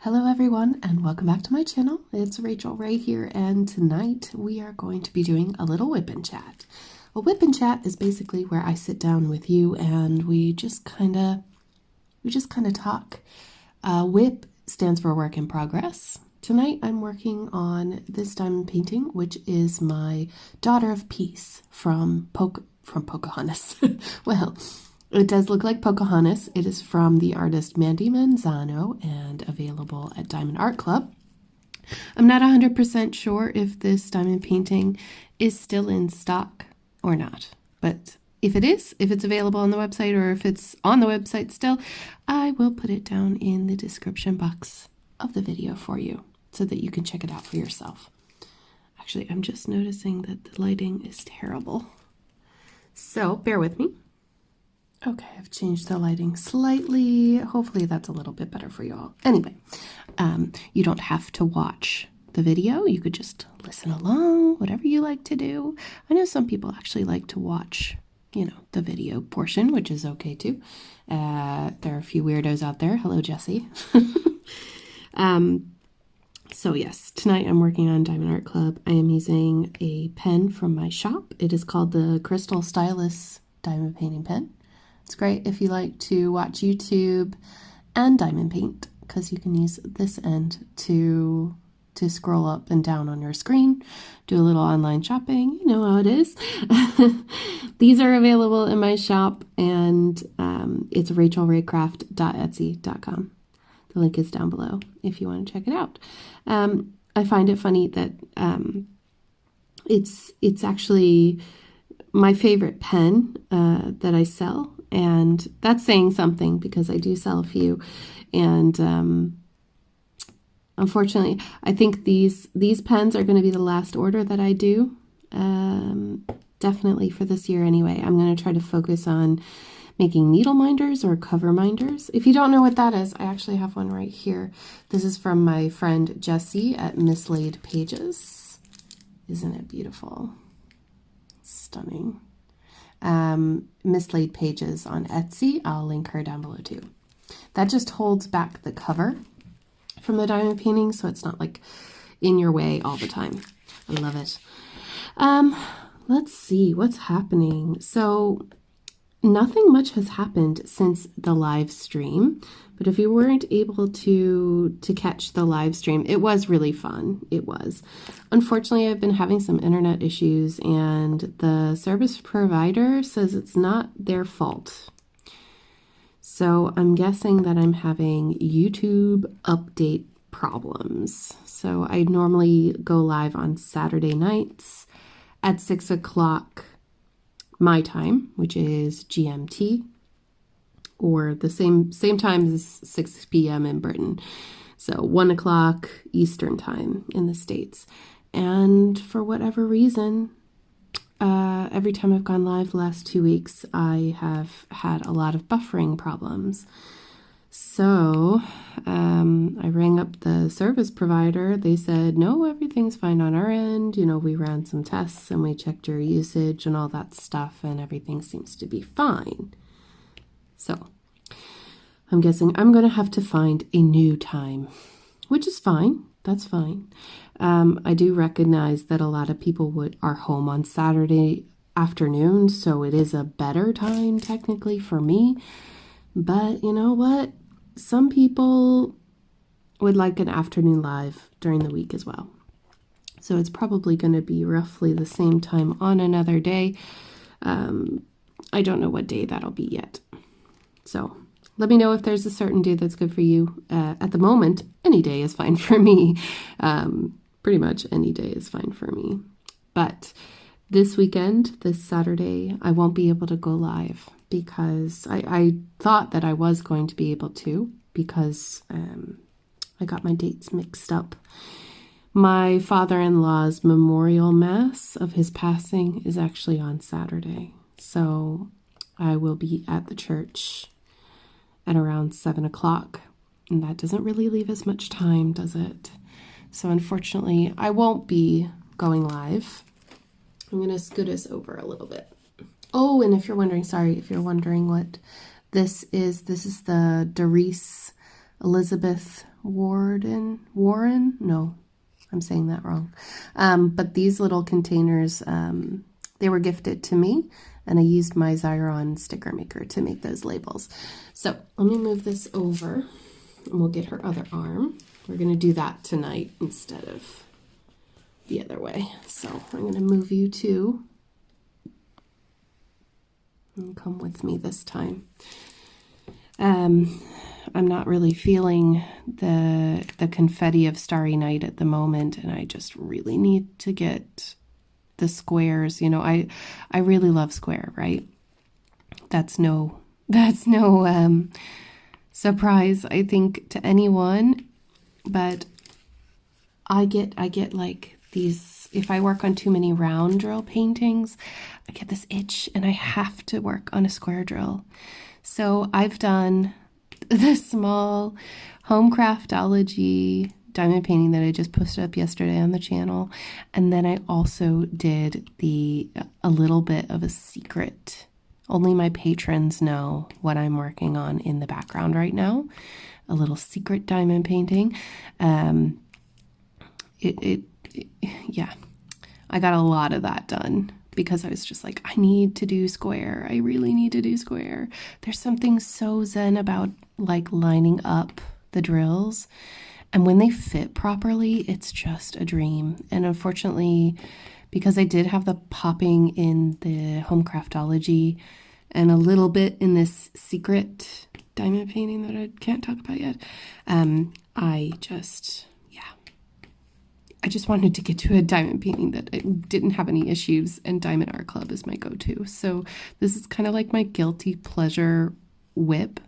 Hello everyone and welcome back to my channel. It's Rachel Ray here, and tonight we are going to be doing a little Wipnchat. A Wipnchat is basically where I sit down with you and we just kind of talk. WIP stands for work in progress. Tonight I'm working on this diamond painting, which is my Daughter of Peace from Pocahontas. Well, it does look like Pocahontas. It is from the artist Mandy Manzano and available at Diamond Art Club. I'm not 100% sure if this diamond painting is still in stock or not, but if it is, if it's available on the website or if it's on the website still, I will put it down in the description box of the video for you so that you can check it out for yourself. Actually, I'm just noticing that the lighting is terrible, so bear with me. Okay, I've changed the lighting slightly. Hopefully that's a little bit better for you all. Anyway, you don't have to watch the video. You could just listen along, whatever you like to do. I know some people actually like to watch, the video portion, which is okay too. There are a few weirdos out there. Hello, Jesse. So yes, tonight I'm working on Diamond Art Club. I am using a pen from my shop. It is called the Crystal Stylus Diamond Painting Pen. It's great if you like to watch YouTube and diamond paint, because you can use this end to scroll up and down on your screen, do a little online shopping. You know how it is. These are available in my shop, and it's rachelraycraft.etsy.com. The link is down below if you want to check it out. I find it funny that it's actually my favorite pen that I sell. And that's saying something because I do sell a few. And unfortunately, I think these pens are going to be the last order that I do. Definitely for this year anyway. I'm going to try to focus on making needle minders or cover minders. If you don't know what that is, I actually have one right here. This is from my friend Jessie at Mislaid Pages. Isn't it beautiful? Stunning. Mislaid Pages on Etsy. I'll link her down below too. That just holds back the cover from the diamond painting, so it's not like in your way all the time. I love it. Let's see what's happening. So nothing much has happened since the live stream, but if you weren't able to catch the live stream, it was really fun. It was. Unfortunately, I've been having some internet issues, and the service provider says it's not their fault. So I'm guessing that I'm having YouTube update problems. So I normally go live on Saturday nights at 6 o'clock my time, which is GMT, or the same time as 6 p.m. in Britain. So 1 o'clock Eastern time in the States. And for whatever reason, every time I've gone live the last 2 weeks, I have had a lot of buffering problems. So I rang up the service provider. They said, no, everything's fine on our end. We ran some tests and we checked your usage and all that stuff, and everything seems to be fine. So I'm guessing I'm going to have to find a new time, which is fine. That's fine. I do recognize that a lot of people are home on Saturday afternoon, so it is a better time technically for me. But you know what? Some people would like an afternoon live during the week as well. So it's probably going to be roughly the same time on another day. I don't know what day that'll be yet. So let me know if there's a certain day that's good for you. At the moment, any day is fine for me. Pretty much any day is fine for me. But this weekend, this Saturday, I won't be able to go live because I thought that I was going to be able to, because I got my dates mixed up. My father-in-law's memorial mass of his passing is actually on Saturday. So I will be at the church at around 7 o'clock. And that doesn't really leave as much time, does it? So unfortunately, I won't be going live. I'm going to scoot us over a little bit. Oh, and if you're wondering what this is the Doris Elizabeth Warren? No, I'm saying that wrong. But these little containers, they were gifted to me, and I used my Xyron sticker maker to make those labels. So let me move this over, and we'll get her other arm. We're going to do that tonight instead of the other way. So I'm going to move you two, and come with me this time. I'm not really feeling the confetti of Starry Night at the moment, and I just really need to get the squares. You know, I really love square, right? That's no surprise, I think, to anyone. But I get like these, if I work on too many round drill paintings, I get this itch and I have to work on a square drill. So I've done the small home craftology diamond painting that I just posted up yesterday on the channel. And then I also did a little bit of a secret. Only my patrons know what I'm working on in the background right now. A little secret diamond painting. Yeah, I got a lot of that done because I was just like, I need to do square. I really need to do square. There's something so zen about like lining up the drills, and when they fit properly, it's just a dream. And unfortunately, because I did have the popping in the home craftology and a little bit in this secret diamond painting that I can't talk about yet, I just wanted to get to a diamond painting that didn't have any issues, and Diamond Art Club is my go-to. So this is kind of like my guilty pleasure whip.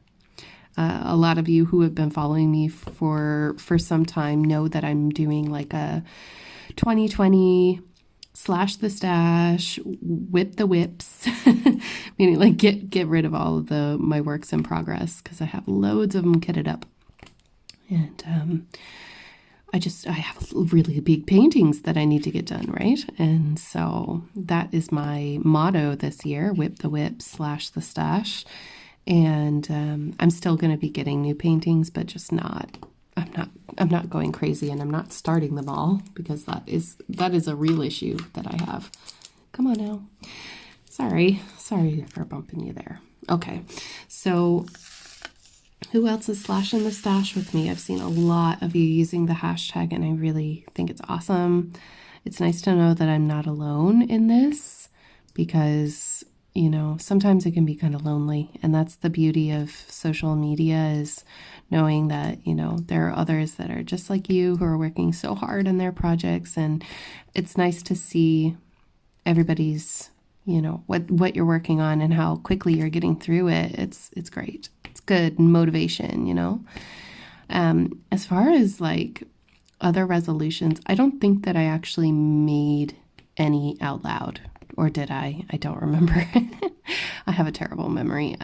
A lot of you who have been following me for some time know that I'm doing like a 2020 slash the stash, whip the whips, meaning like get rid of all of my works in progress, because I have loads of them kitted up. And I have really big paintings that I need to get done, right? And so that is my motto this year, whip the whip slash the stash. And I'm still going to be getting new paintings, but just I'm not going crazy, and I'm not starting them all, because that is a real issue that I have. Come on now. Sorry for bumping you there. Okay, so who else is slashing the stash with me? I've seen a lot of you using the hashtag, and I really think it's awesome. It's nice to know that I'm not alone in this, because, you know, sometimes it can be kind of lonely. And that's the beauty of social media, is knowing that, you know, there are others that are just like you who are working so hard on their projects. And it's nice to see everybody's, you know, what you're working on and how quickly you're getting through it. It's great. It's good motivation, you know. As far as like other resolutions, I don't think that I actually made any out loud, or did I? I don't remember. I have a terrible memory.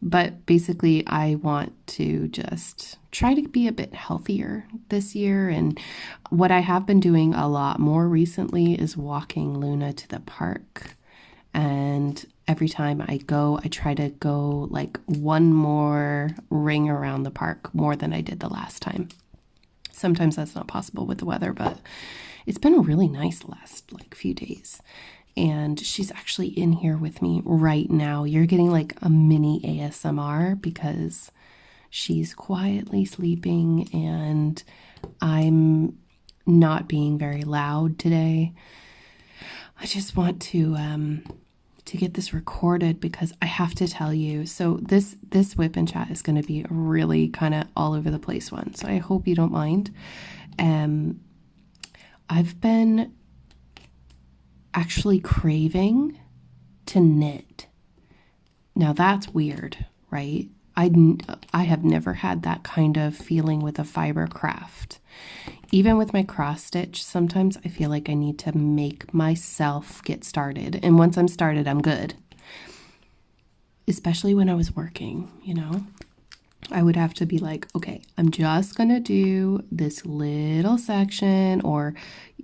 But basically, I want to just try to be a bit healthier this year. And what I have been doing a lot more recently is walking Luna to the park. And every time I go, I try to go like one more ring around the park more than I did the last time. Sometimes that's not possible with the weather, but it's been really nice the last like few days. And she's actually in here with me right now. You're getting like a mini ASMR because she's quietly sleeping, and I'm not being very loud today. I just want to get this recorded because I have to tell you. So this Wipnchat is going to be a really kind of all over the place one. So I hope you don't mind. I've been actually craving to knit. Now that's weird, right? I have never had that kind of feeling with a fiber craft. Even with my cross stitch, sometimes I feel like I need to make myself get started. And once I'm started, I'm good. Especially when I was working, you know, I would have to be like, okay, I'm just going to do this little section, or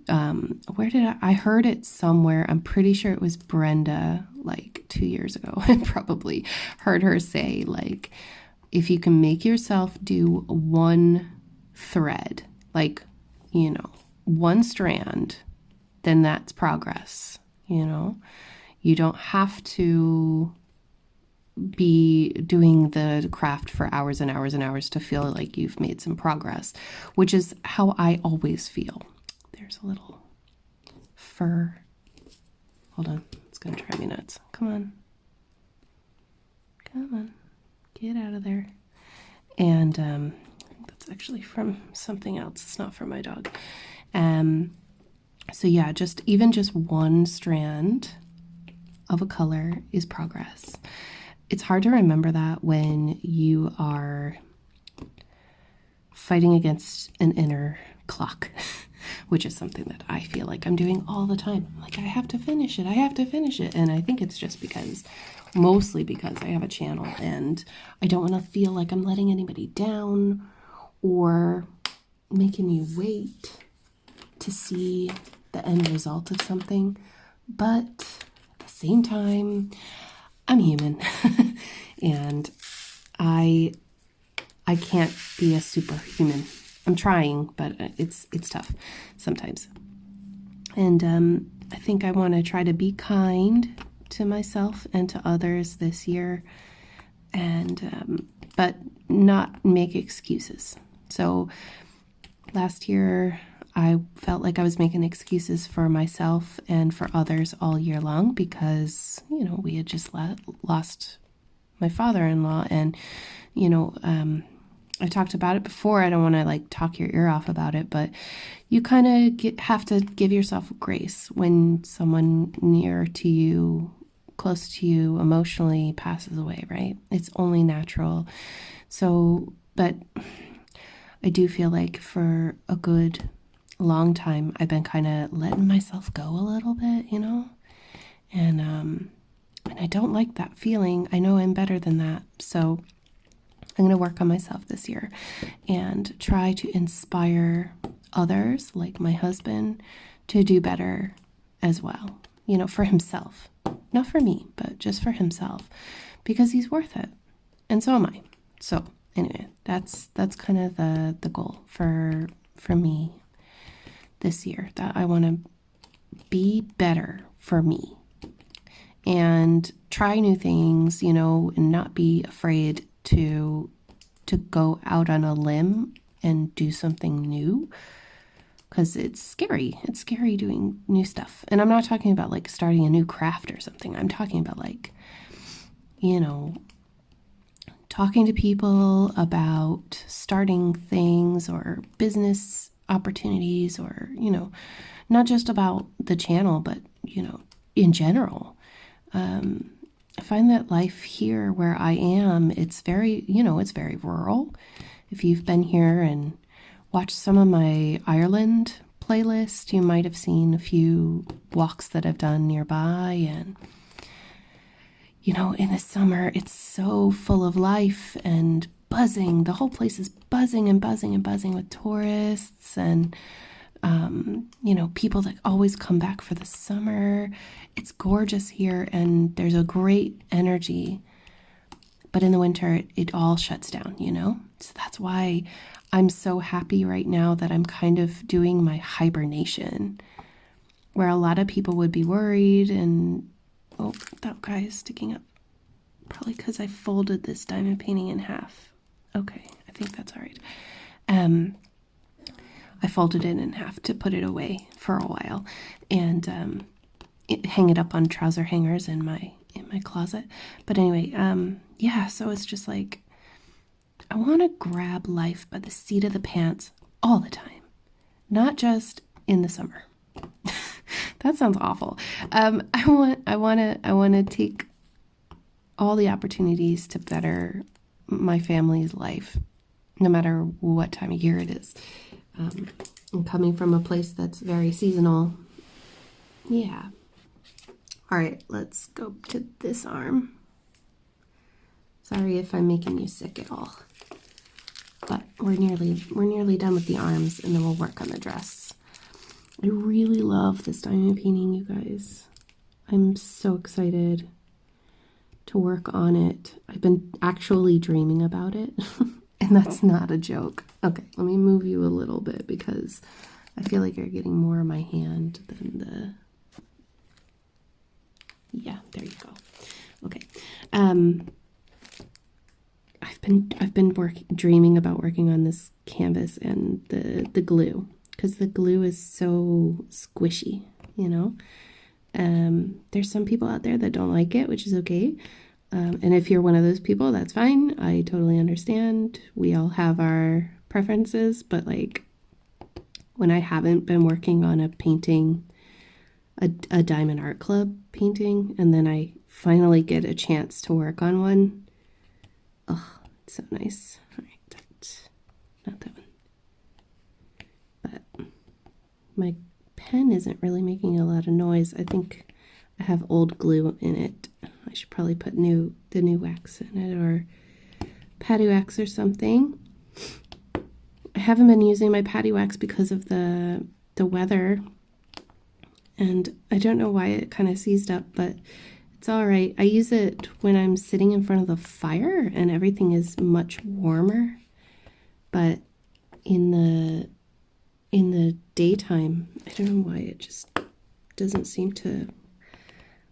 I heard it somewhere. I'm pretty sure it was Brenda, like 2 years ago. I probably heard her say like, if you can make yourself do one thread, like, you know, one strand, then that's progress, you know. You don't have to be doing the craft for hours and hours and hours to feel like you've made some progress, which is how I always feel. There's a little fur. Hold on, it's gonna drive me nuts. Come on. Come on, get out of there. And that's actually from something else. It's not from my dog. So yeah, even just one strand of a color is progress. It's hard to remember that when you are fighting against an inner clock, which is something that I feel like I'm doing all the time. Like, I have to finish it. I have to finish it. And I think it's just mostly because I have a channel and I don't want to feel like I'm letting anybody down or making you wait to see the end result of something. But at the same time, I'm human and I can't be a superhuman. I'm trying, but it's tough sometimes. And I think I want to try to be kind to myself and to others this year, and but not make excuses. So last year I felt like I was making excuses for myself and for others all year long because, you know, we had just lost my father-in-law, and, you know, I talked about it before. I don't want to like talk your ear off about it, but you kind of have to give yourself grace when someone near to you, close to you emotionally passes away, right? It's only natural. So, but I do feel like for a good long time, I've been kind of letting myself go a little bit, you know? And I don't like that feeling. I know I'm better than that. So I'm going to work on myself this year and try to inspire others, like my husband, to do better as well, you know, for himself. Not for me, but just for himself, because he's worth it. And so am I. So anyway, that's kind of the goal for me this year, that I want to be better for me and try new things, you know, and not be afraid to go out on a limb and do something new, because it's scary. It's scary doing new stuff. And I'm not talking about like starting a new craft or something. I'm talking about like, you know, talking to people about starting things or business opportunities, or, you know, not just about the channel, but, you know, in general. I find that life here where I am, it's very, you know, it's very rural. If you've been here and watched some of my Ireland playlist, you might have seen a few walks that I've done nearby. And, you know, in the summer, it's so full of life and buzzing. The whole place is buzzing and buzzing and buzzing with tourists and, you know, people that always come back for the summer. It's gorgeous here and there's a great energy. But in the winter, it all shuts down, you know? So that's why I'm so happy right now that I'm kind of doing my hibernation, where a lot of people would be worried and, oh, that guy is sticking up. Probably because I folded this diamond painting in half. Okay, I think that's all right. I folded it in half to put it away for a while and hang it up on trouser hangers in my closet. But anyway, yeah, so it's just like, I want to grab life by the seat of the pants all the time, not just in the summer. That sounds awful. I want to take all the opportunities to better my family's life, no matter what time of year it is. I'm coming from a place that's very seasonal. Yeah. All right, let's go to this arm. Sorry if I'm making you sick at all, but we're nearly done with the arms, and then we'll work on the dress. I really love this diamond painting, you guys. I'm so excited to work on it. I've been actually dreaming about it, and that's not a joke. Okay, let me move you a little bit because I feel like you're getting more of my hand than the... Yeah, there you go. Okay. I've been dreaming about working on this canvas and the glue, because the glue is so squishy, you know. There's some people out there that don't like it, which is okay. And if you're one of those people, that's fine. I totally understand. We all have our preferences, but like when I haven't been working on a painting, a Diamond Art Club painting, and then I finally get a chance to work on one, oh, it's so nice. All right, not that one. But my pen isn't really making a lot of noise. I think I have old glue in it. I should probably put the new wax in it, or patty wax or something. I haven't been using my patty wax because of the weather, and I don't know why it kind of seized up, but it's all right. I use it when I'm sitting in front of the fire and everything is much warmer, but in the daytime, I don't know why it just doesn't seem to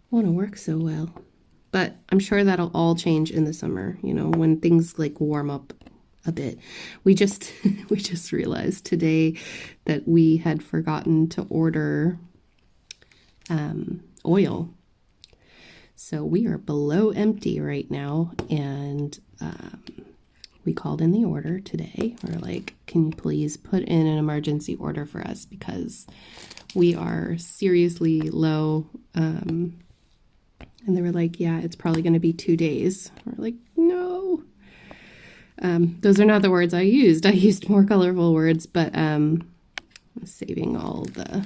want to work so well. But I'm sure that'll all change in the summer, you know, when things like warm up a bit. We just realized today that we had forgotten to order oil. So we are below empty right now, and we called in the order today. We're like, can you please put in an emergency order for us, because we are seriously low. And they were like, yeah, it's probably going to be 2 days. We're like, no. Those are not the words I used. I used more colorful words, but saving all the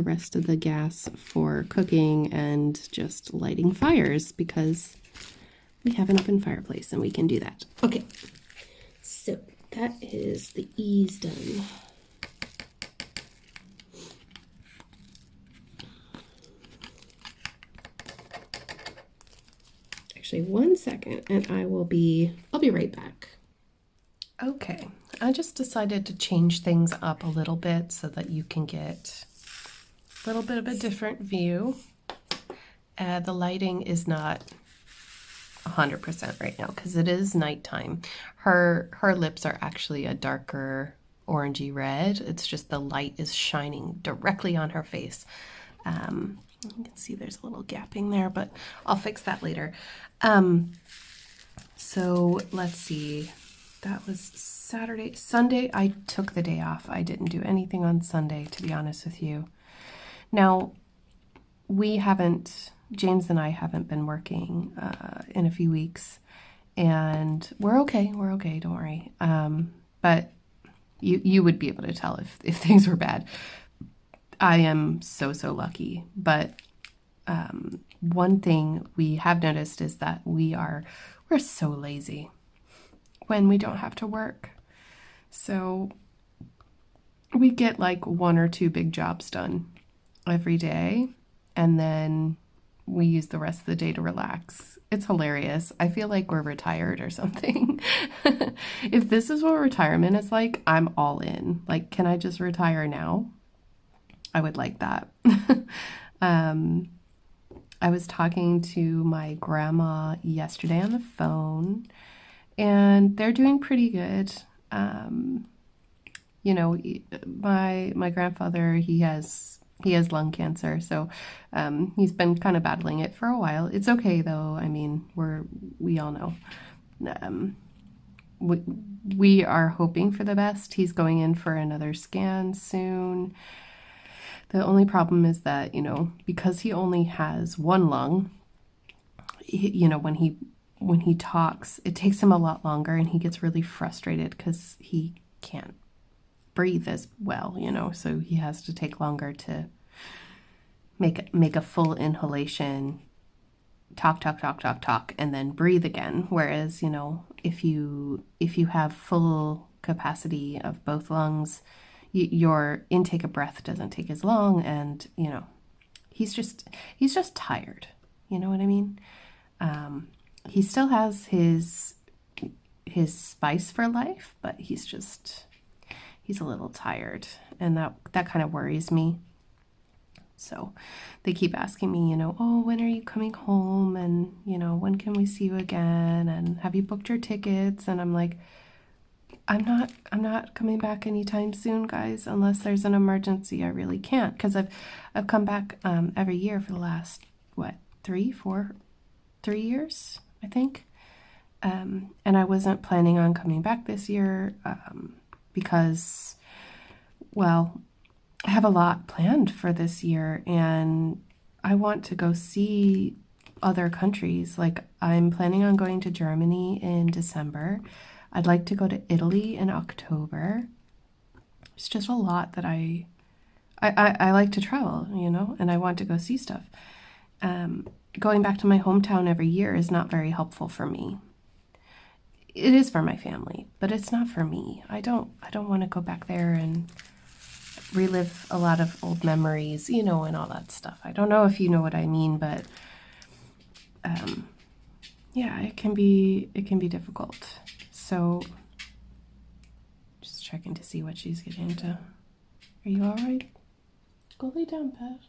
rest of the gas for cooking and just lighting fires, because we have an open fireplace and we can do that. Okay, so that is the E's done. Actually, 1 second and I'll be right back. Okay, I just decided to change things up a little bit so that you can get a little bit of a different view. The lighting is not 100% right now because it is nighttime. Her lips are actually a darker orangey red. It's just the light is shining directly on her face. You can see there's a little gapping there, but I'll fix that later. So let's see. That was Saturday. Sunday, I took the day off. I didn't do anything on Sunday, to be honest with you. Now, James and I haven't been working in a few weeks, and we're okay, don't worry. But you would be able to tell if things were bad. I am so lucky, but one thing we have noticed is that we're so lazy when we don't have to work. So we get like 1 or 2 big jobs done every day, and then we use the rest of the day to relax. It's hilarious. I feel like we're retired or something. If this is what retirement is like, I'm all in. Like, can I just retire now? I would like that. I was talking to my grandma yesterday on the phone, and they're doing pretty good. You know, my grandfather, he has lung cancer, so he's been kind of battling it for a while. It's okay though. I mean, we all know. We are hoping for the best. He's going in for another scan soon. The only problem is that, you know, because he only has one lung, you know, when he talks, it takes him a lot longer, and he gets really frustrated because he can't breathe as well, you know, so he has to take longer to make a full inhalation, talk, and then breathe again. Whereas, you know, if you have full capacity of both lungs, your intake of breath doesn't take as long, and you know, he's just tired, you know what I mean? He still has his spice for life, but he's a little tired, and that kind of worries me. So they keep asking me, oh, when are you coming home? And, when can we see you again? And have you booked your tickets? And I'm like, I'm not coming back anytime soon, guys, unless there's an emergency. I really can't, because I've come back every year for the last, 3 years, I think. And I wasn't planning on coming back this year because, well, I have a lot planned for this year, and I want to go see other countries. Like, I'm planning on going to Germany in December. I'd like to go to Italy in October. It's just a lot that I like to travel, and I want to go see stuff. Going back to my hometown every year is not very helpful for me. It is for my family, but it's not for me. I don't want to go back there and relive a lot of old memories, and all that stuff. I don't know if you know what I mean, but yeah, it can be difficult. So just checking to see what she's getting into. Are you all right? Go lay down, Pat.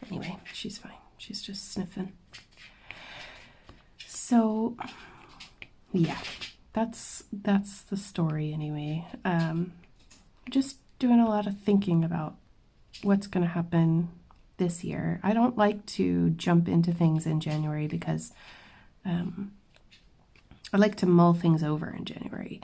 Anyway, she's fine. She's just sniffing. So yeah, that's the story anyway. Just doing a lot of thinking about what's going to happen this year. I don't like to jump into things in January because I like to mull things over in January.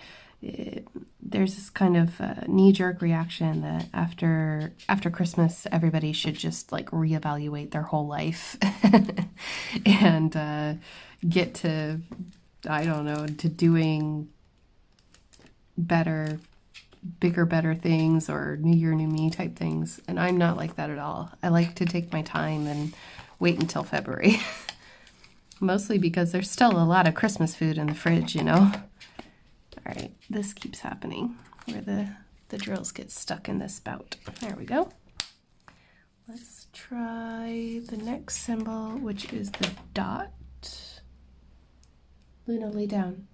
There's this kind of knee-jerk reaction that after Christmas, everybody should just like reevaluate their whole life and get to, I don't know, to doing better, bigger, better things, or new year, new me type things. And I'm not like that at all. I like to take my time and wait until February. Mostly because there's still a lot of Christmas food in the fridge, All right, this keeps happening where the drills get stuck in this spout. There we go. Let's try the next symbol, which is the dot. Luna, lay down.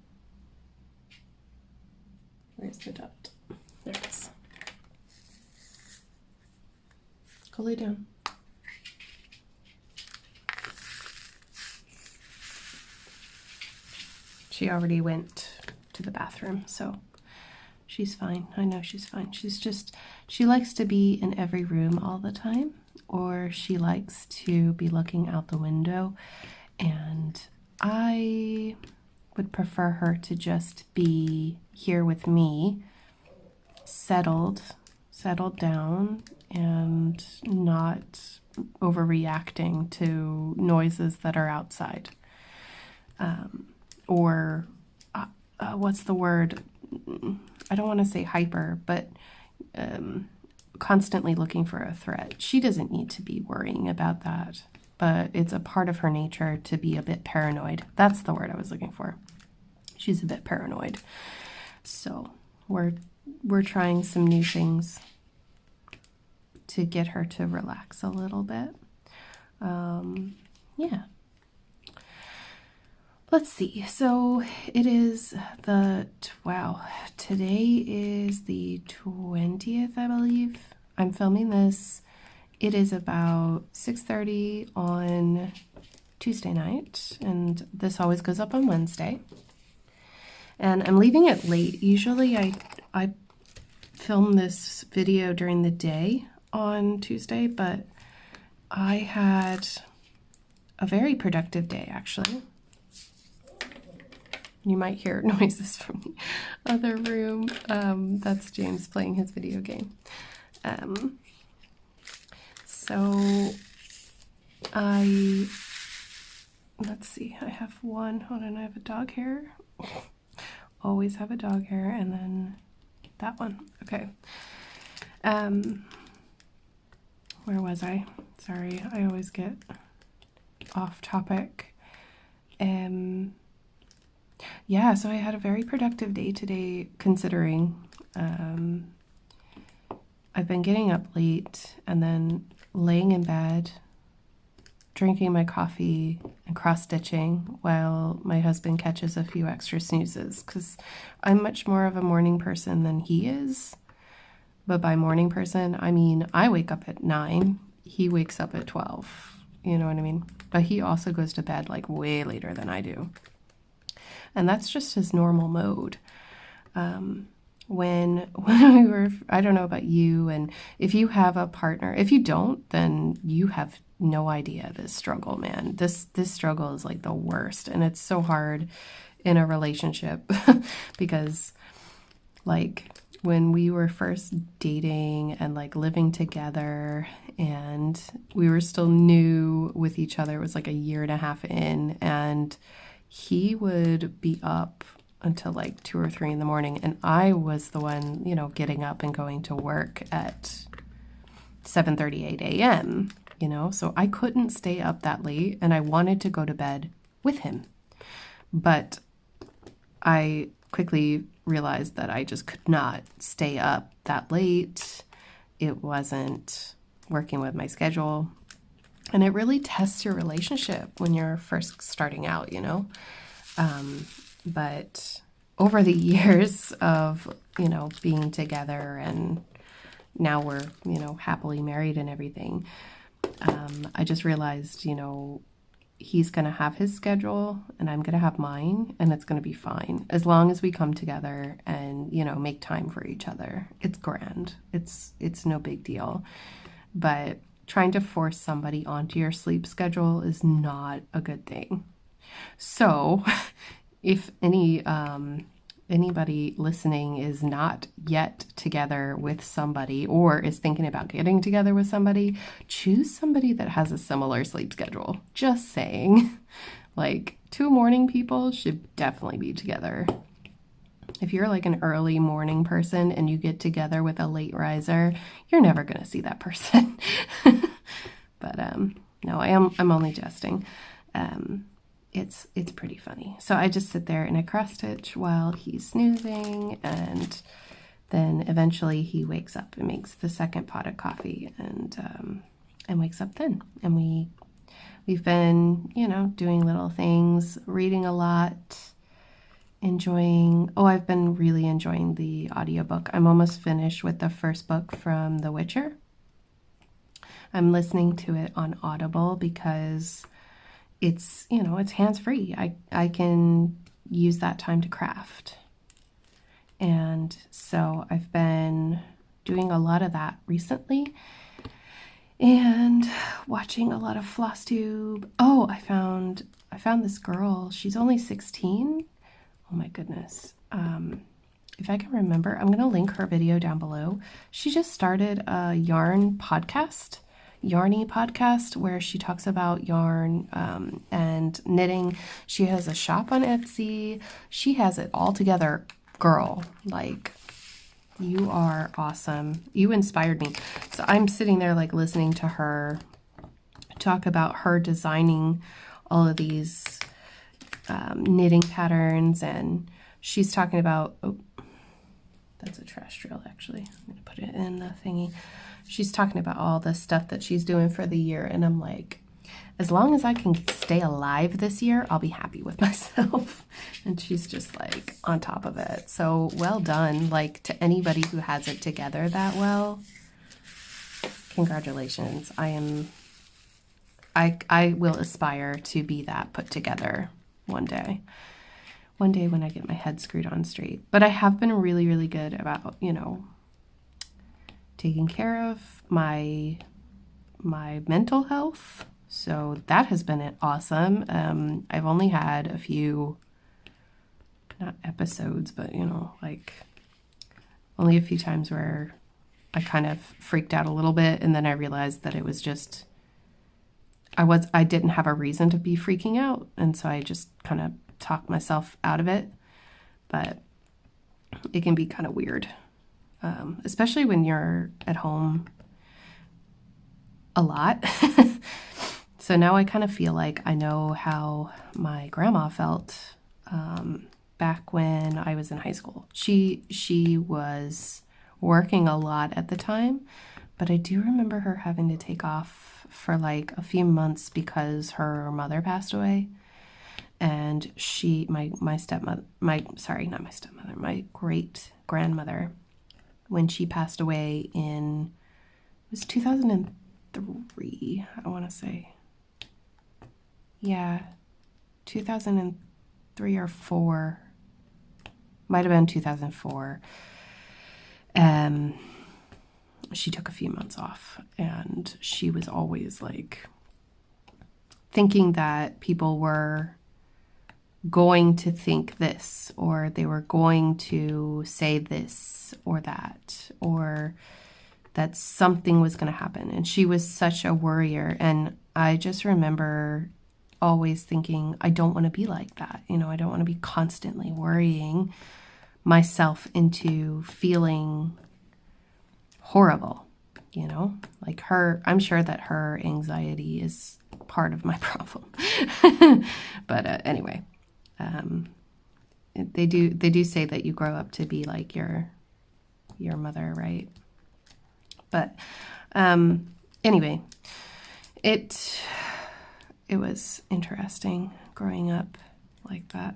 Where's the dot? There it is. Go lay down. She already went to the bathroom, so she's fine. I know she's fine. She likes to be in every room all the time, or she likes to be looking out the window, and I would prefer her to just be here with me, settled down, and not overreacting to noises that are outside. Or what's the word? I don't want to say hyper, but constantly looking for a threat. She doesn't need to be worrying about that, but it's a part of her nature to be a bit paranoid. That's the word I was looking for. She's a bit paranoid. So we're trying some new things to get her to relax a little bit. Yeah. Let's see. So it is today is the 20th, I believe. I'm filming this. It is about 6:30 on Tuesday night, and this always goes up on Wednesday. And I'm leaving it late. Usually I film this video during the day on Tuesday, but I had a very productive day, actually. You might hear noises from the other room. That's James playing his video game. So let's see, I have one, hold on, I have a dog hair. Always have a dog hair, and then that one. Okay. Where was I? Sorry, I always get off topic. Yeah, so I had a very productive day today, considering I've been getting up late and then laying in bed drinking my coffee and cross-stitching while my husband catches a few extra snoozes, because I'm much more of a morning person than he is. But by morning person, I mean I wake up at 9, he wakes up at 12. You know what I mean? But he also goes to bed like way later than I do. And that's just his normal mode. When we were, I don't know about you, and if you have a partner, if you don't, then you have no idea this struggle, man. This struggle is like the worst, and it's so hard in a relationship because like when we were first dating and like living together and we were still new with each other, it was like a year and a half in, and he would be up until like 2 or 3 in the morning, and I was the one, you know, getting up and going to work at 7:38 a.m., you know, so I couldn't stay up that late, and I wanted to go to bed with him. But I quickly realized that I just could not stay up that late. It wasn't working with my schedule. And it really tests your relationship when you're first starting out, you know. But over the years of, you know, being together, and now we're, you know, happily married and everything, I just realized, you know, he's going to have his schedule and I'm going to have mine, and it's going to be fine as long as we come together and, you know, make time for each other. It's grand. It's no big deal. But trying to force somebody onto your sleep schedule is not a good thing. So if anybody listening is not yet together with somebody or is thinking about getting together with somebody, choose somebody that has a similar sleep schedule. Just saying. Like, 2 morning people should definitely be together. If you're like an early morning person and you get together with a late riser, you're never going to see that person. But no, I'm only jesting. It's pretty funny. So I just sit there and I cross stitch while he's snoozing, and then eventually he wakes up and makes the second pot of coffee and wakes up then. And we've been, you know, doing little things, reading a lot, I've been really enjoying the audiobook. I'm almost finished with the first book from The Witcher. I'm listening to it on Audible because it's, you know, it's hands-free. I can use that time to craft. And so I've been doing a lot of that recently and watching a lot of FlossTube. Oh, I found this girl. She's only 16. Oh my goodness. If I can remember, I'm going to link her video down below. She just started a yarny podcast, where she talks about yarn and knitting. She has a shop on Etsy. She has it all together. Girl, like, you are awesome. You inspired me. So I'm sitting there like listening to her talk about her designing all of these knitting patterns, and she's talking about, oh, that's a trash drill actually. I'm going to put it in the thingy. She's talking about all the stuff that she's doing for the year, and I'm like, as long as I can stay alive this year, I'll be happy with myself. And she's just like on top of it. So well done. Like, to anybody who has it together that well, congratulations. I will aspire to be that put together one day when I get my head screwed on straight. But I have been really, really good about, you know, taking care of my mental health. So that has been awesome. I've only had a few, not episodes, but, you know, like only a few times where I kind of freaked out a little bit, and then I realized that it was just, I didn't have a reason to be freaking out, and so I just kind of talked myself out of it. But it can be kind of weird, especially when you're at home a lot. So now I kind of feel like I know how my grandma felt back when I was in high school. She was working a lot at the time, But I do remember her having to take off for like a few months because her mother passed away. And my stepmother, sorry, not my stepmother, my great grandmother, when she passed away it was 2003, I want to say. Yeah, 2003 or 4. Might have been 2004. She took a few months off, and she was always like thinking that people were going to think this, or they were going to say this or that, or that something was going to happen. And she was such a worrier. And I just remember always thinking, I don't want to be like that. You know, I don't want to be constantly worrying myself into feeling horrible, you know, like I'm sure that her anxiety is part of my problem. But anyway, they do say that you grow up to be like your mother, right? But anyway, it was interesting growing up like that.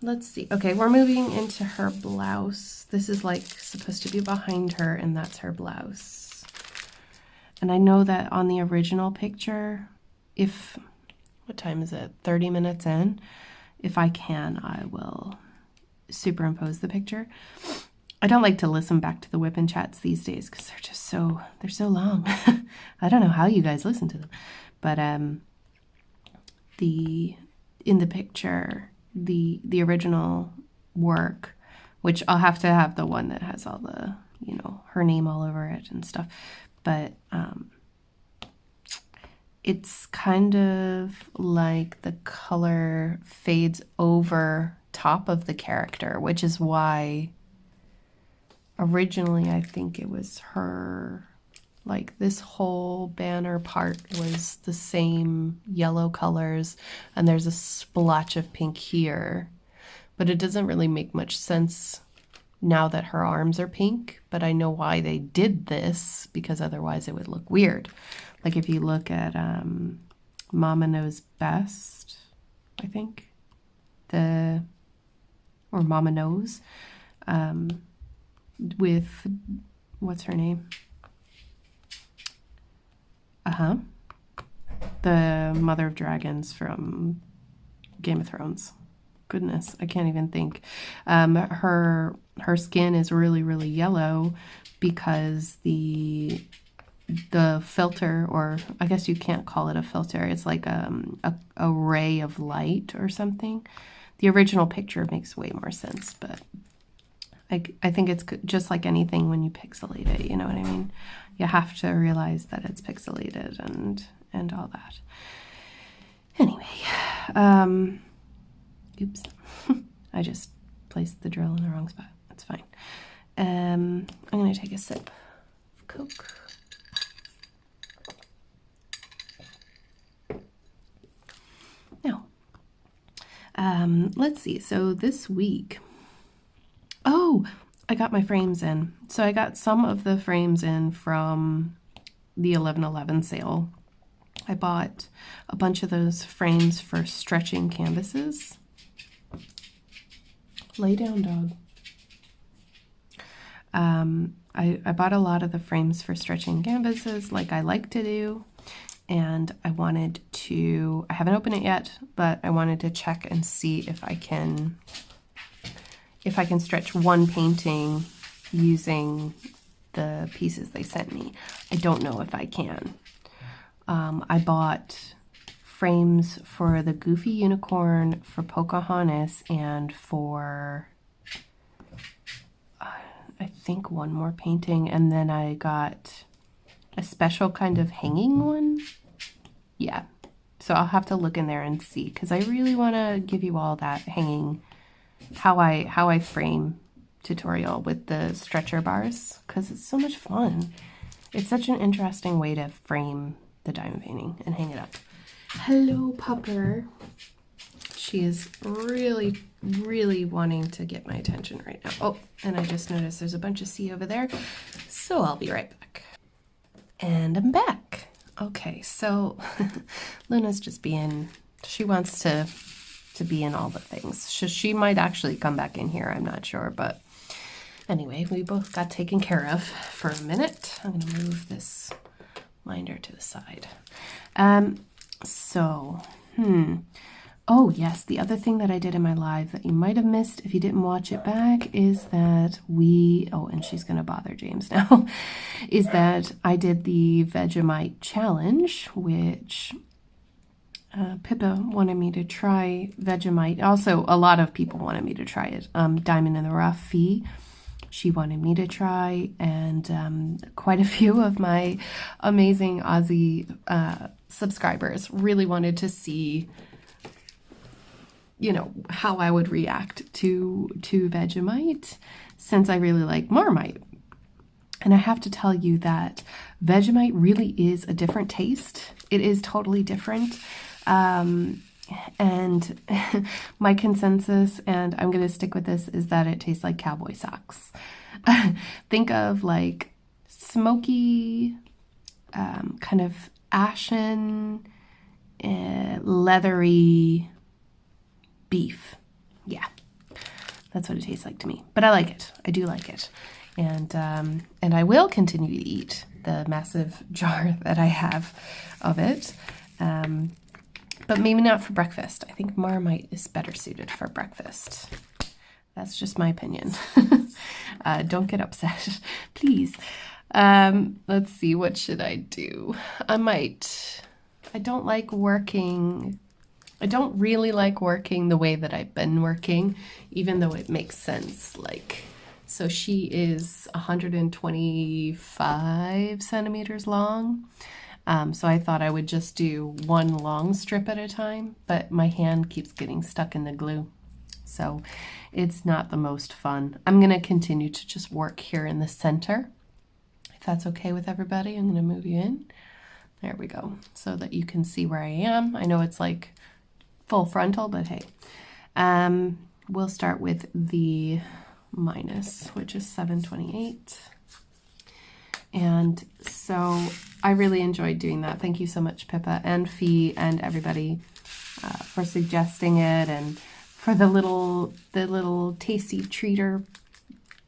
Let's see. Okay, we're moving into her blouse. This is like supposed to be behind her, and that's her blouse. And I know that on the original picture, what time is it? 30 minutes in. If I can, I will superimpose the picture. I don't like to listen back to the Wipnchats these days because they're so long. I don't know how you guys listen to them. But in the picture, the original work, which I'll have to have the one that has all the, you know, her name all over it and stuff. But it's kind of like the color fades over top of the character, which is why originally I think it was her, like this whole banner part was the same yellow colors, and there's a splotch of pink here, but it doesn't really make much sense now that her arms are pink. But I know why they did this, because otherwise it would look weird. Like if you look at Mama Knows Best, I think, or Mama Knows, with, what's her name? The Mother of Dragons from Game of Thrones. Goodness, I can't even think. Her skin is really, really yellow because the filter, or I guess you can't call it a filter, it's like a ray of light or something. The original picture makes way more sense, but I think it's just like anything when you pixelate it, you know what I mean? You have to realize that it's pixelated and all that. Anyway, oops, I just placed the drill in the wrong spot. That's fine. I'm going to take a sip of Coke. Now, let's see. So this week, I got my frames in. So I got some of the frames in from the 11/11 sale. I bought a bunch of those frames for stretching canvases. Lay down, dog. I bought a lot of the frames for stretching canvases like I like to do. And I haven't opened it yet, but I wanted to check and see if I can stretch one painting using the pieces they sent me. I don't know if I can. I bought frames for the Goofy Unicorn, for Pocahontas, and for I think one more painting, and then I got a special kind of hanging one. Yeah, so I'll have to look in there and see, because I really want to give you all that hanging, how I frame tutorial with the stretcher bars, because it's so much fun. It's such an interesting way to frame the diamond painting and hang it up. Hello, Pupper. She is really, really wanting to get my attention right now. Oh, and I just noticed there's a bunch of sea over there. So So I'll be right back. And I'm back. Okay, so Luna's just being, she wants to be in all the things. She might actually come back in here, I'm not sure, but anyway, we both got taken care of for a minute. I'm going to move this binder to the side. Oh yes, the other thing that I did in my live that you might have missed if you didn't watch it back is that and she's going to bother James now, is that I did the Vegemite challenge, which Pippa wanted me to try Vegemite. Also, a lot of people wanted me to try it. Diamond in the Rough Fee, she wanted me to try, and quite a few of my amazing Aussie subscribers really wanted to see, you know, how I would react to Vegemite, since I really like Marmite. And I have to tell you that Vegemite really is a different taste. It is totally different. And my consensus, and I'm going to stick with this, is that it tastes like cowboy socks. Think of like smoky, kind of ashen, leathery beef. Yeah, that's what it tastes like to me. But I like it. I do like it. And I will continue to eat the massive jar that I have of it. But maybe not for breakfast. I think Marmite is better suited for breakfast. That's just my opinion. Don't get upset, please. Let's see, what should I do? I don't really like working the way that I've been working, even though it makes sense. Like, so she is 125 centimeters long. So I thought I would just do one long strip at a time, but my hand keeps getting stuck in the glue. So it's not the most fun. I'm going to continue to just work here in the center. If that's okay with everybody, I'm going to move you in. There we go, so that you can see where I am. I know it's like full frontal, but hey. We'll start with the minus, which is 728. And so I really enjoyed doing that. Thank you so much, Pippa and Fee and everybody for suggesting it, and for the little tasty treater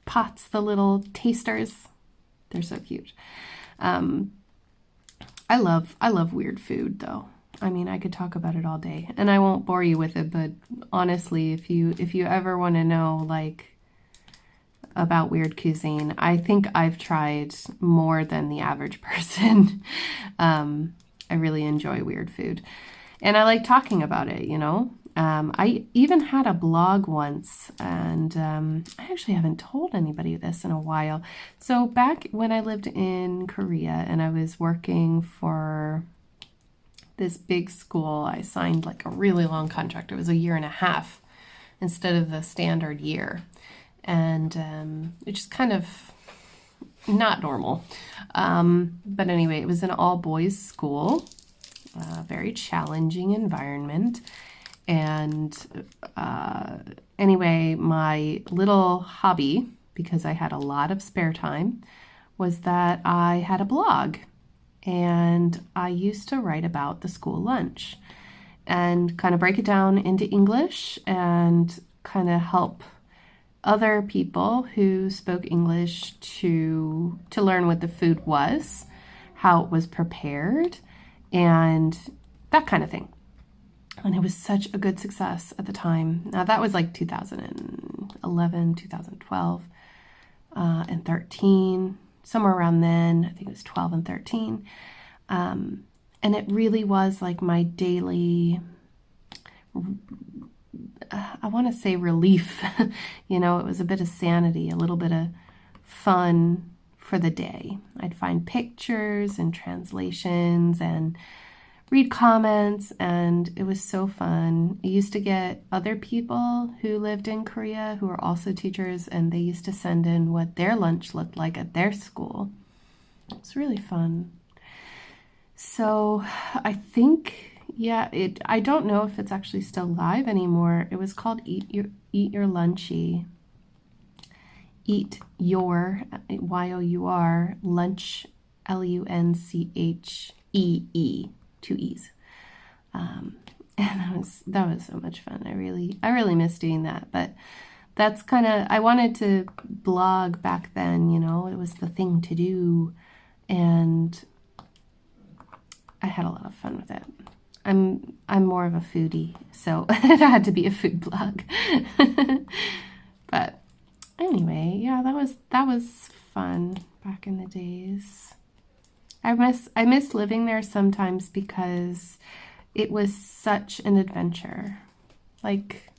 pots, the little tasters. They're so cute. I love weird food though. I mean, I could talk about it all day, and I won't bore you with it, but honestly, if you ever want to know like about weird cuisine, I think I've tried more than the average person. I really enjoy weird food, and I like talking about it, you know. I even had a blog once, and I actually haven't told anybody this in a while. So back when I lived in Korea and I was working for this big school, I signed like a really long contract. It was 1.5 years instead of the standard year. And it's just kind of not normal. But anyway, it was an all-boys school, very challenging environment. And anyway, my little hobby, because I had a lot of spare time, was that I had a blog. And I used to write about the school lunch and kind of break it down into English and kind of help other people who spoke English to learn what the food was, how it was prepared, and that kind of thing. And it was such a good success at the time. Now that was like 2011, 2012, and 13, somewhere around then. I think it was 12 and 13. And it really was like my daily, I want to say relief. You know, it was a bit of sanity, a little bit of fun for the day. I'd find pictures and translations and read comments, and it was so fun. I used to get other people who lived in Korea who were also teachers, and they used to send in what their lunch looked like at their school. It was really fun. So I think, yeah, I don't know if it's actually still live anymore. It was called Eat Your Lunchy. eat your, Y-O-U-R, lunch, L-U-N-C-H-E-E, 2 E's. And that was so much fun. I really miss doing that, but that's kind of, I wanted to blog back then, you know, it was the thing to do, and I had a lot of fun with it. I'm more of a foodie, so it had to be a food blog. But anyway, yeah, that was fun back in the days. I miss living there sometimes because it was such an adventure. Like,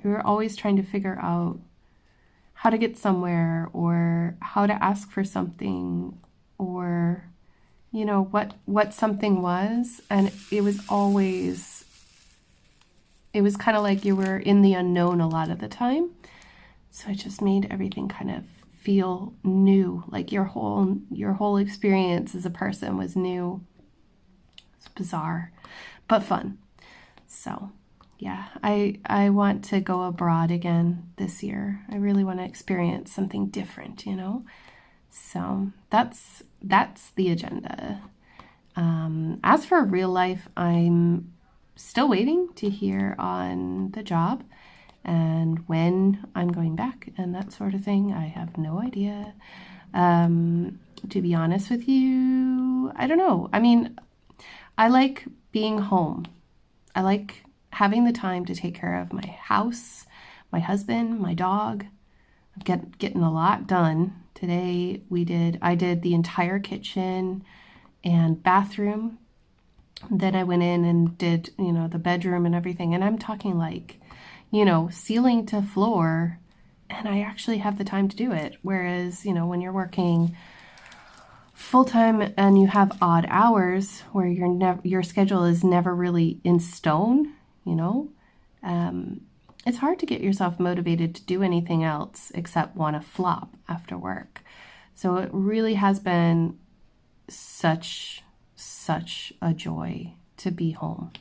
we were always trying to figure out how to get somewhere, or how to ask for something, or, you know, what something was. And it was kind of like you were in the unknown a lot of the time. So it just made everything kind of feel new, like your whole experience as a person was new. It's bizarre, but fun. So yeah, I want to go abroad again this year. I really want to experience something different, you know? So that's the agenda. As for real life, I'm still waiting to hear on the job and when I'm going back and that sort of thing. I have no idea. To be honest with you, I don't know. I mean, I like being home. I like having the time to take care of my house, my husband, my dog. I'm getting a lot done. Today I did the entire kitchen and bathroom. Then I went in and did, you know, the bedroom and everything. And I'm talking like, you know, ceiling to floor, and I actually have the time to do it. Whereas, you know, when you're working full-time and you have odd hours where your schedule is never really in stone, you know, it's hard to get yourself motivated to do anything else except want to flop after work. So it really has been such a joy to be home.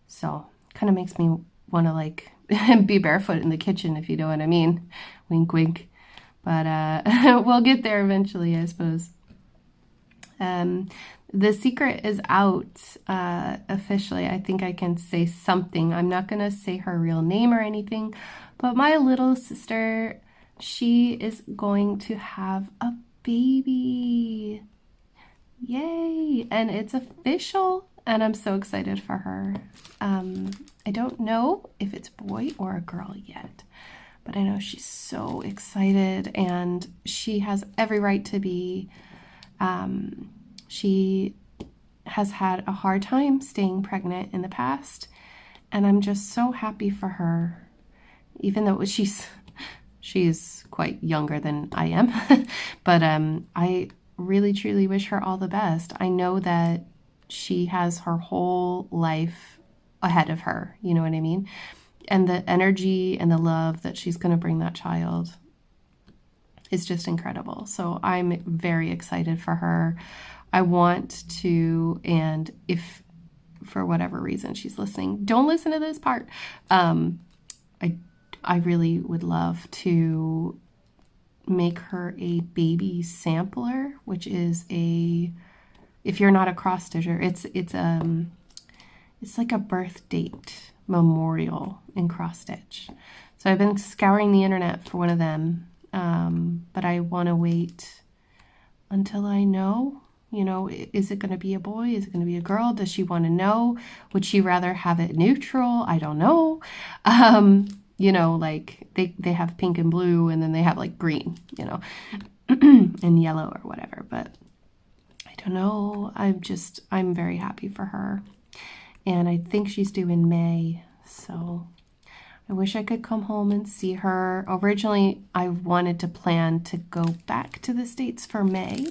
So kind of makes me want to like be barefoot in the kitchen, if you know what I mean. Wink, wink. But we'll get there eventually, I suppose. The secret is out officially. I think I can say something. I'm not going to say her real name or anything, but my little sister, she is going to have a baby. Yay! And it's official, and I'm so excited for her. I don't know if it's a boy or a girl yet, but I know she's so excited, and she has every right to be. She has had a hard time staying pregnant in the past, and I'm just so happy for her, even though she's quite younger than I am. But I really truly wish her all the best. I know that she has her whole life ahead of her, you know what I mean? And the energy and the love that she's going to bring that child is just incredible. So I'm very excited for her. I want to, and if for whatever reason she's listening, don't listen to this part. I really would love to make her a baby sampler, which is if you're not a cross stitcher, it's like a birth date memorial in cross stitch. So I've been scouring the internet for one of them, but I want to wait until I know, you know, is it going to be a boy? Is it going to be a girl? Does she want to know? Would she rather have it neutral? I don't know. You know, like they have pink and blue, and then they have like green, you know, and yellow or whatever. But I don't know. I'm very happy for her. And I think she's due in May. So I wish I could come home and see her. Originally, I wanted to plan to go back to the States for May.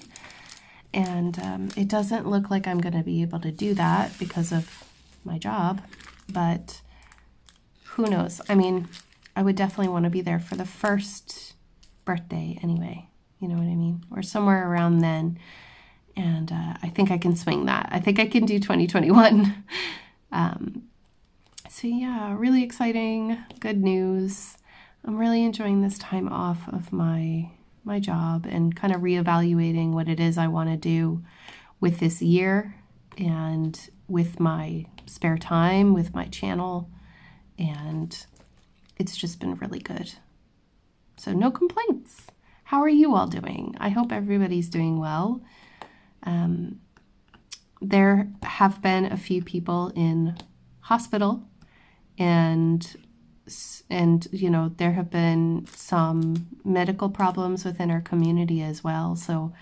And it doesn't look like I'm going to be able to do that because of my job. But who knows? I mean, I would definitely want to be there for the first birthday anyway. You know what I mean? Or somewhere around then. And I think I can swing that. I think I can do 2021. So yeah, really exciting. Good news. I'm really enjoying this time off of my job and kind of reevaluating what it is I want to do with this year and with my spare time, with my channel, and it's just been really good. So no complaints. How are you all doing? I hope everybody's doing well. There have been a few people in hospital, and you know, there have been some medical problems within our community as well. So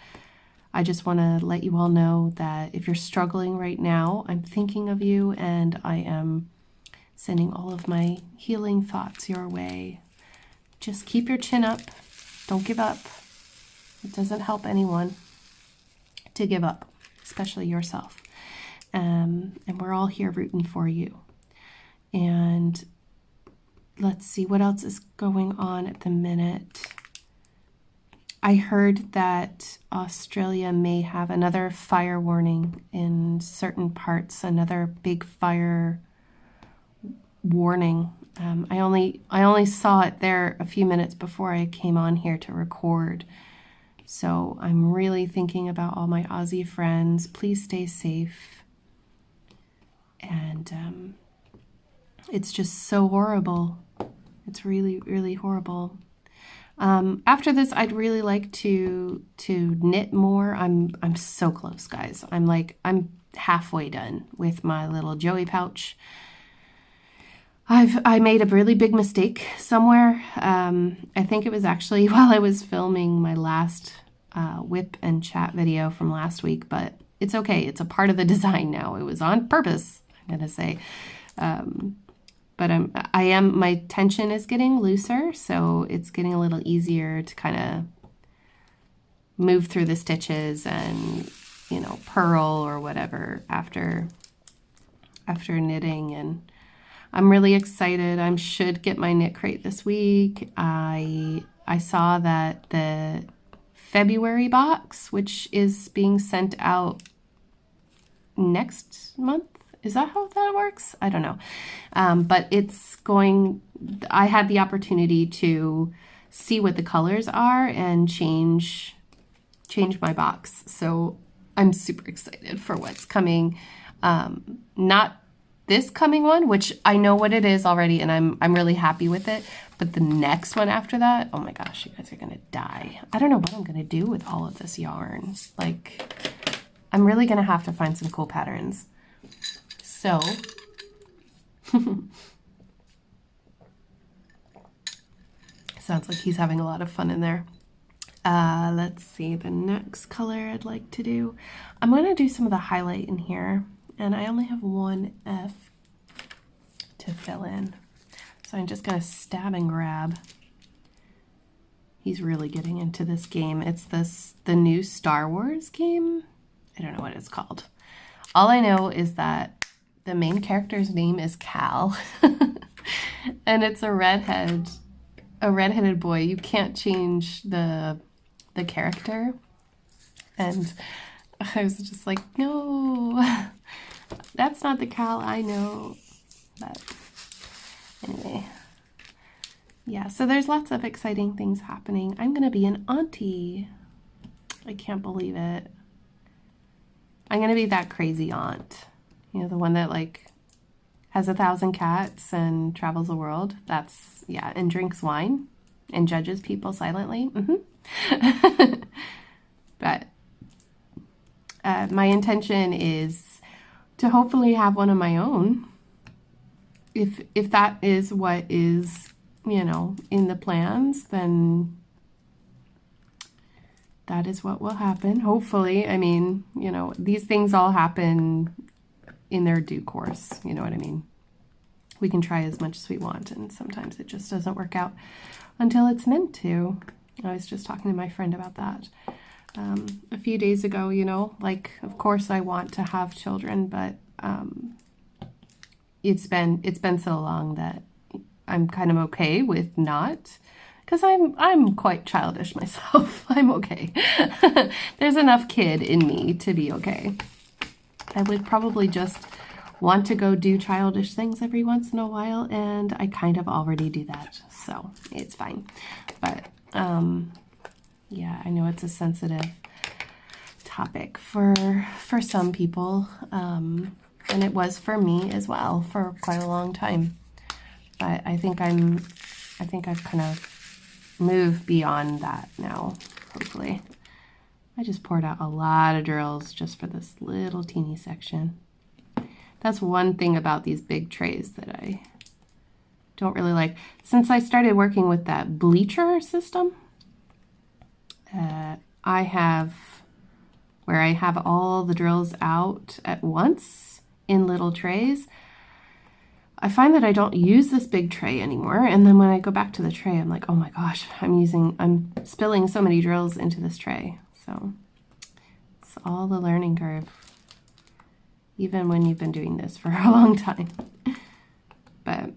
I just want to let you all know that if you're struggling right now, I'm thinking of you, and I am sending all of my healing thoughts your way. Just keep your chin up. Don't give up. It doesn't help anyone to give up, especially yourself. And we're all here rooting for you. And let's see what else is going on at the minute. I heard that Australia may have another fire warning in certain parts, another big fire warning. I only saw it there a few minutes before I came on here to record. So I'm really thinking about all my Aussie friends. Please stay safe. And it's just so horrible. It's really, really horrible. After this, I'd really like to knit more. I'm so close, guys. I'm halfway done with my little Joey pouch. I made a really big mistake somewhere. I think it was actually while I was filming my last Wipnchat video from last week, but it's okay. It's a part of the design now. It was on purpose, I'm gonna say. But my tension is getting looser, so it's getting a little easier to kind of move through the stitches and, you know, purl or whatever after knitting. And I'm really excited. I should get my knit crate this week. I saw that the February box, which is being sent out next month. Is that how that works? I don't know. But I had the opportunity to see what the colors are and change my box. So I'm super excited for what's coming. Not this coming one, which I know what it is already, and I'm really happy with it. But the next one after that, oh my gosh, you guys are gonna die. I don't know what I'm gonna do with all of this yarn. Like, I'm really gonna have to find some cool patterns. So, sounds like he's having a lot of fun in there. Let's see, the next color I'd like to do. I'm going to do some of the highlight in here, and I only have one F to fill in. So I'm just going to stab and grab. He's really getting into this game. It's the new Star Wars game. I don't know what it's called. All I know is that the main character's name is Cal, and it's a redheaded boy. You can't change the character, and I was just like, no, that's not the Cal I know. But anyway, yeah. So there's lots of exciting things happening. I'm gonna be an auntie. I can't believe it. I'm gonna be that crazy aunt. You know, the one that like has 1,000 cats and travels the world. That's, yeah, and drinks wine and judges people silently. But my intention is to hopefully have one of my own. If that is what is, you know, in the plans, then that is what will happen. Hopefully. I mean, you know, these things all happen in their due course, you know what I mean? We can try as much as we want, and sometimes it just doesn't work out until it's meant to. I was just talking to my friend about that a few days ago, you know, like, of course I want to have children, but it's been so long that I'm kind of okay with not, because I'm quite childish myself. I'm okay. There's enough kid in me to be okay. I would probably just want to go do childish things every once in a while, and I kind of already do that, so it's fine. But yeah, I know it's a sensitive topic for some people, and it was for me as well for quite a long time. But I think I've kind of moved beyond that now, hopefully. I just poured out a lot of drills just for this little teeny section. That's one thing about these big trays that I don't really like. Since I started working with that bleacher system, I have where I have all the drills out at once in little trays. I find that I don't use this big tray anymore, and then when I go back to the tray, I'm like, oh my gosh, I'm spilling so many drills into this tray. So it's all the learning curve, even when you've been doing this for a long time. But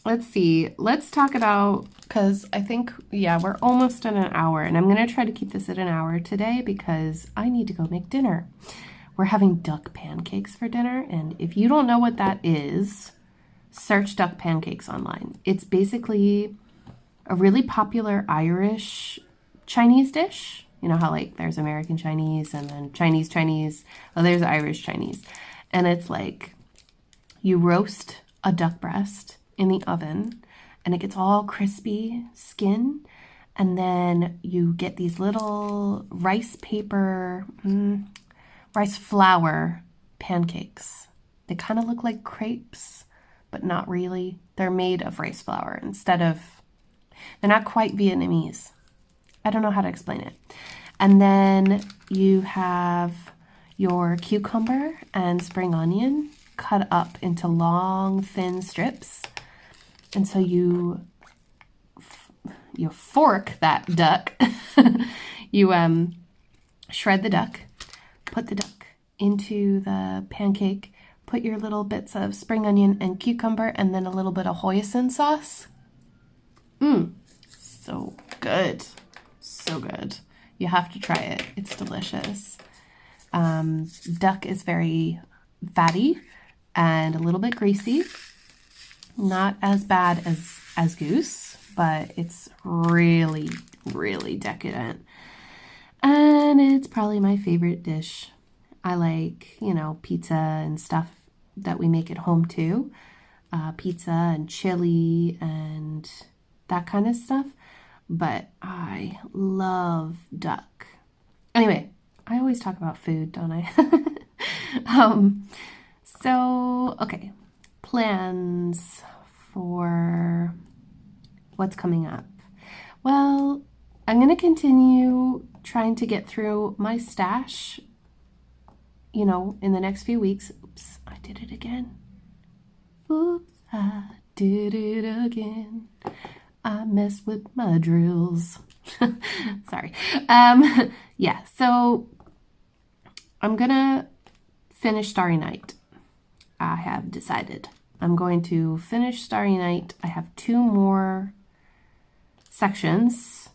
let's see, let's talk about, because I think, yeah, we're almost at an hour, and I'm going to try to keep this at an hour today because I need to go make dinner. We're having duck pancakes for dinner, and if you don't know what that is, search duck pancakes online. It's basically a really popular Irish Chinese dish. You know how like there's American Chinese and then Chinese. Well, there's Irish Chinese. And it's like you roast a duck breast in the oven and it gets all crispy skin. And then you get these little rice flour pancakes. They kind of look like crepes, but not really. They're made of rice flour they're not quite Vietnamese. I don't know how to explain it. And then you have your cucumber and spring onion cut up into long, thin strips. And so you fork that duck. You shred the duck, put the duck into the pancake, put your little bits of spring onion and cucumber, and then a little bit of hoisin sauce. So good. So good. You have to try it. It's delicious. Duck is very fatty and a little bit greasy. Not as bad as goose, but it's really, really decadent. And it's probably my favorite dish. I like, pizza and stuff that we make at home too. Pizza and chili and that kind of stuff. But I love duck. Anyway, I always talk about food, don't I? Okay. Plans for what's coming up. Well, I'm going to continue trying to get through my stash, in the next few weeks. Oops, I did it again. Oops, I did it again. I mess with my drills. Sorry. Yeah, so I'm gonna finish Starry Night. I have decided. I'm going to finish Starry Night. I have 2 more sections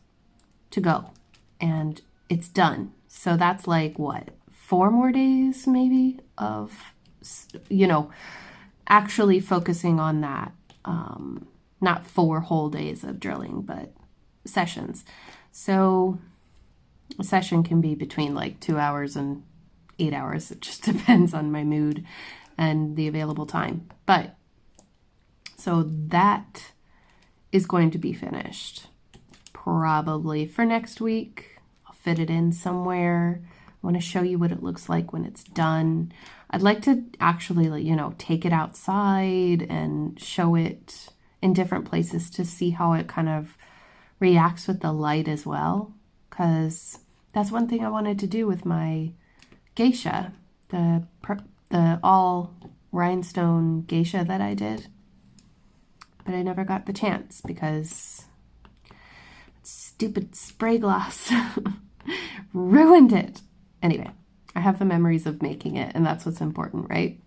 to go, and it's done. So that's like, what, 4 more days maybe of, actually focusing on that. Not 4 whole days of drilling, but sessions. So a session can be between like 2 hours and 8 hours. It just depends on my mood and the available time. But so that is going to be finished probably for next week. I'll fit it in somewhere. I want to show you what it looks like when it's done. I'd like to actually, take it outside and show it in different places to see how it kind of reacts with the light as well, because that's one thing I wanted to do with my geisha, the all rhinestone geisha that I did, but I never got the chance because stupid spray gloss ruined it. Anyway, I have the memories of making it, and that's what's important, right?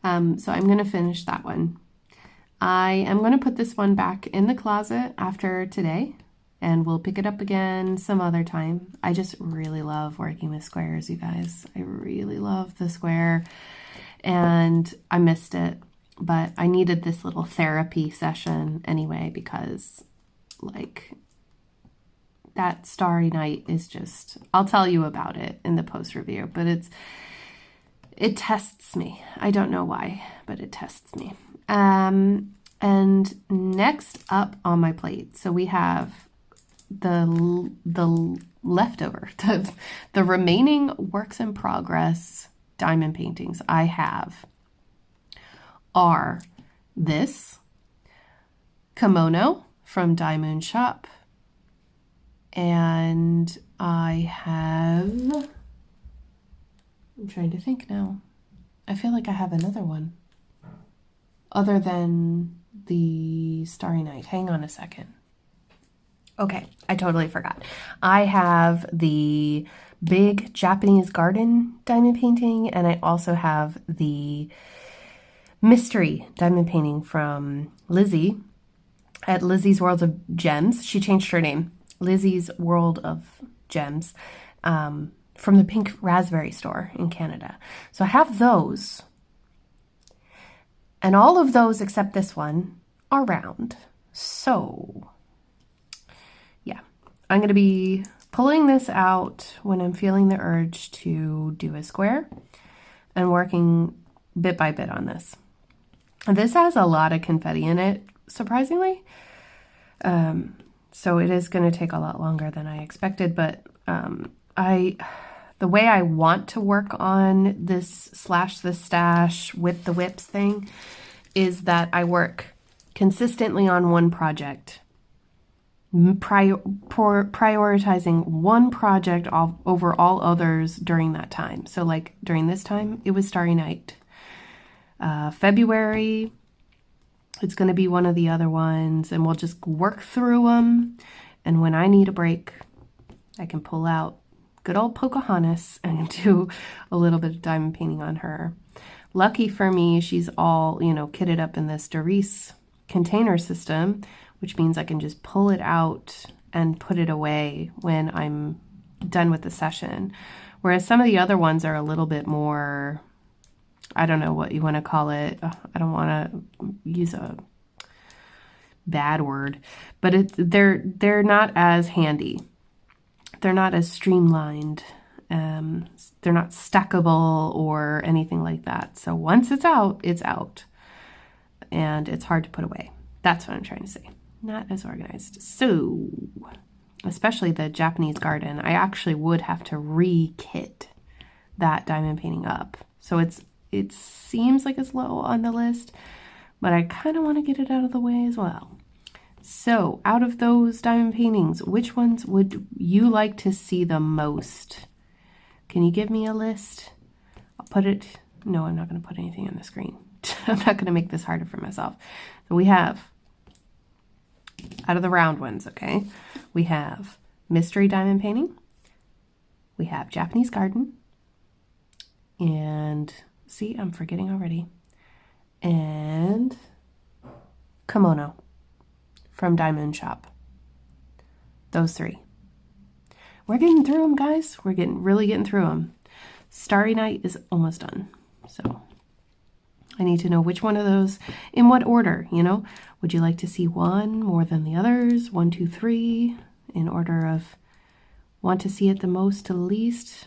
So I'm going to finish that one. I am going to put this one back in the closet after today and we'll pick it up again some other time. I just really love working with squares, you guys. I really love the square, and I missed it, but I needed this little therapy session anyway, because like that Starry Night is just, I'll tell you about it in the post review, but it tests me. I don't know why, but it tests me. And next up on my plate, so we have the leftover, the remaining works in progress diamond paintings I have are this kimono from Diamond Shop, and I have, I'm trying to think now. I feel like I have another one other than the Starry Night. Hang on a second. Okay, I totally forgot. I have the big Japanese garden diamond painting, and I also have the mystery diamond painting from Lizzie at Lizzie's World of Gems. She changed her name. Lizzie's World of Gems, from the Pink Raspberry store in Canada. So I have those, and all of those except this one are round. So yeah, I'm going to be pulling this out when I'm feeling the urge to do a square and working bit by bit on this. This has a lot of confetti in it, surprisingly. So it is going to take a lot longer than I expected, but the way I want to work on this / the stash with the whips thing is that I work consistently on one project, prioritizing one project over all others during that time. So like during this time, it was Starry Night. February, it's going to be one of the other ones, and we'll just work through them. And when I need a break, I can pull out good old Pocahontas and do a little bit of diamond painting on her. Lucky for me, she's all, kitted up in this Doris container system, which means I can just pull it out and put it away when I'm done with the session. Whereas some of the other ones are a little bit more, I don't know what you want to call it. I don't want to use a bad word, but they're not as handy. They're not as streamlined. They're not stackable or anything like that. So once it's out, and it's hard to put away. That's what I'm trying to say. Not as organized. So, especially the Japanese garden, I actually would have to re-kit that diamond painting up. So it seems like it's low on the list, but I kind of want to get it out of the way as well. So out of those diamond paintings, which ones would you like to see the most? Can you give me a list? I'll put it, no, I'm not going to put anything on the screen. I'm not going to make this harder for myself. So we have, out of the round ones, okay, we have mystery diamond painting. We have Japanese garden. And see, I'm forgetting already. And kimono from Diamond Shop. Those three. We're getting through them, guys. We're really getting through them. Starry Night is almost done. So I need to know which one of those, in what order, Would you like to see one more than the others? 1, 2, 3, in order of want to see it the most to the least?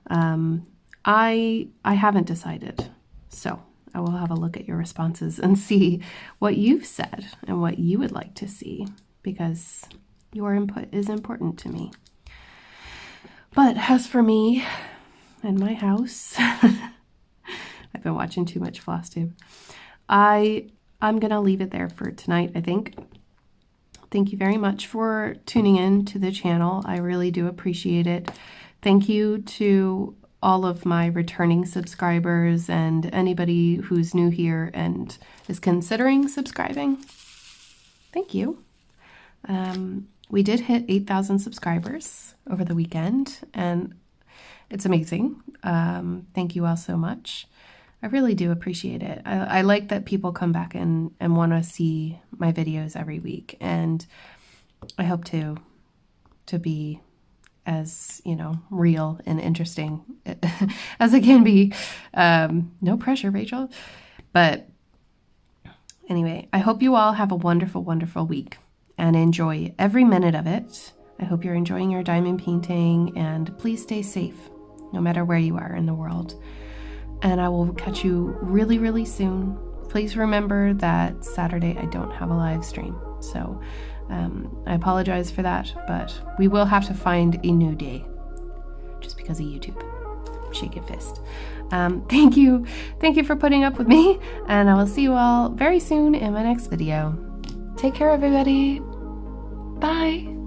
I haven't decided. So I will have a look at your responses and see what you've said and what you would like to see, because your input is important to me. But as for me and my house, I've been watching too much FlossTube. I'm going to leave it there for tonight, I think. Thank you very much for tuning in to the channel. I really do appreciate it. Thank you to all of my returning subscribers and anybody who's new here and is considering subscribing. Thank you. We did hit 8,000 subscribers over the weekend, and it's amazing. Thank you all so much. I really do appreciate it. I like that people come back and want to see my videos every week. And I hope to be as, you know, real and interesting as it can be. No pressure, Rachel. But anyway, I hope you all have a wonderful, wonderful week and enjoy every minute of it. I hope you're enjoying your diamond painting, and please stay safe no matter where you are in the world. And I will catch you really, really soon. Please remember that Saturday I don't have a live stream. So I apologize for that, but we will have to find a new day just because of YouTube. Shake a fist. Thank you for putting up with me, and I will see you all very soon in my next video. Take care, everybody. Bye.